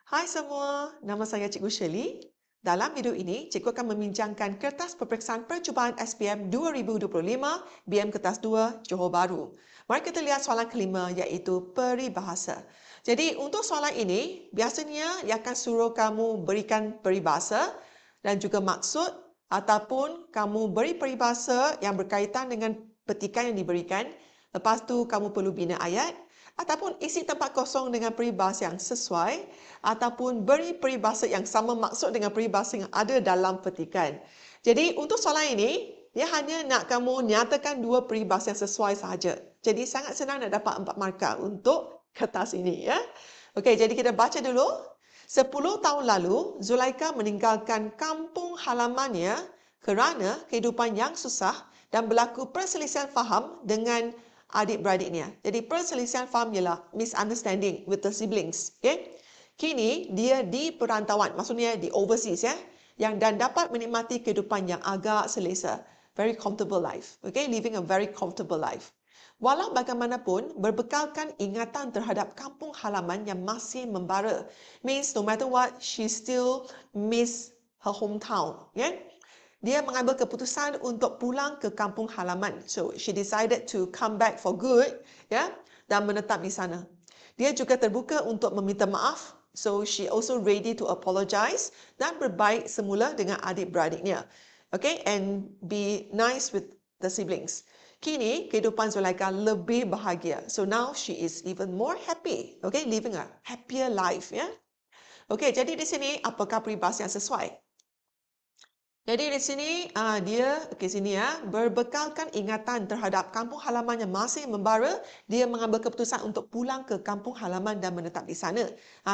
Hai semua, nama saya Cikgu Shirley. Dalam video ini, Cikgu akan membincangkan kertas peperiksaan percubaan SPM 2025 BM Kertas 2 Johor Bahru. Mari kita lihat soalan kelima iaitu peribahasa. Jadi untuk soalan ini, biasanya dia akan suruh kamu berikan peribahasa dan juga maksud ataupun kamu beri peribahasa yang berkaitan dengan petikan yang diberikan. Lepas tu kamu perlu bina ayat ataupun isi tempat kosong dengan peribahasa yang sesuai ataupun beri peribahasa yang sama maksud dengan peribahasa yang ada dalam petikan. Jadi untuk soalan ini, dia hanya nak kamu nyatakan dua peribahasa yang sesuai sahaja. Jadi sangat senang nak dapat 4 markah untuk kertas ini. Ya. Okey, jadi kita baca dulu. 10 tahun lalu, Zulaika meninggalkan kampung halamannya kerana kehidupan yang susah dan berlaku perselisihan faham dengan adik-beradiknya. Jadi perselisihan faham ialah misunderstanding with the siblings. Okay? Kini dia di perantauan, maksudnya di overseas ya, yang dan dapat menikmati kehidupan yang agak selesa. Very comfortable life. Okay? Living a very comfortable life. Walau bagaimanapun, berbekalkan ingatan terhadap kampung halaman yang masih membara. Means no matter what, she still miss her hometown. Yeah? Dia mengambil keputusan untuk pulang ke kampung halaman. So, she decided to come back for good, ya, dan menetap di sana. Dia juga terbuka untuk meminta maaf. So, she also ready to apologize dan berbaik semula dengan adik-beradiknya. Okay, and be nice with the siblings. Kini, kehidupan Zulaika lebih bahagia. So, now she is even more happy. Okay, living a happier life, ya. Okay, jadi di sini, apakah peribahasa yang sesuai? Jadi di sini dia sini ya, berbekalkan ingatan terhadap kampung halaman yang masih membara, dia mengambil keputusan untuk pulang ke kampung halaman dan menetap di sana.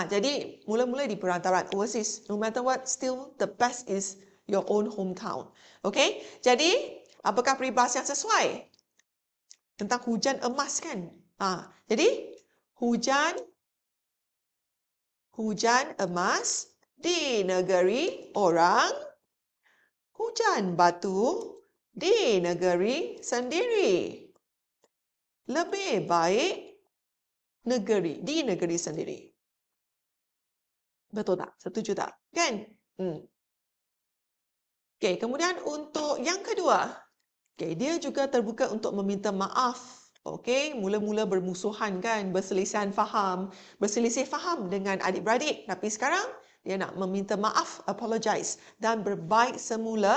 Jadi mula-mula di perantauan overseas, no matter what, still the best is your own hometown. Okay? Jadi apakah peribahasa yang sesuai? Tentang hujan emas kan? Jadi hujan emas di negeri orang, hujan batu di negeri sendiri. Lebih baik di negeri sendiri. Betul tak? Setuju tak? Kan? Okey, kemudian untuk yang kedua, dia juga terbuka untuk meminta maaf. Okey, mula-mula bermusuhan kan, berselisih faham dengan adik-beradik, tapi sekarang dia nak meminta maaf, apologize dan berbaik semula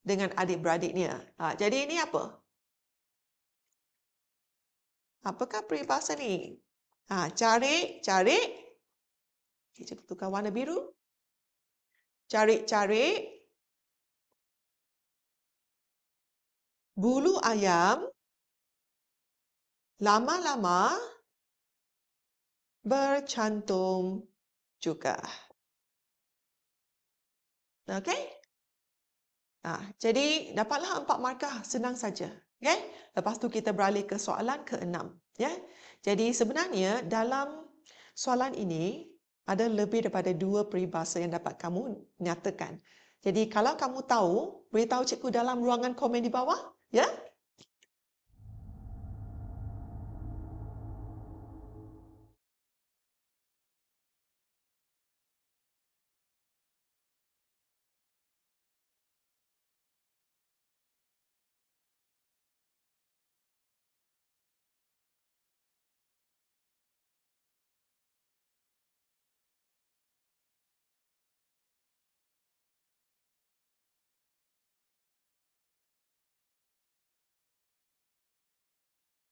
dengan adik-beradiknya. Jadi ini apa? Apakah peribahasa ni? Cari. Kita tukar warna biru. Cari. Bulu ayam lama-lama bercantum juga. Okey? Jadi dapatlah 4 markah, senang saja. Okay? Lepas tu kita beralih ke soalan ke-6. Ya? Jadi sebenarnya dalam soalan ini ada lebih daripada 2 peribahasa yang dapat kamu nyatakan. Jadi kalau kamu tahu, beritahu cikgu dalam ruangan komen di bawah. Ya?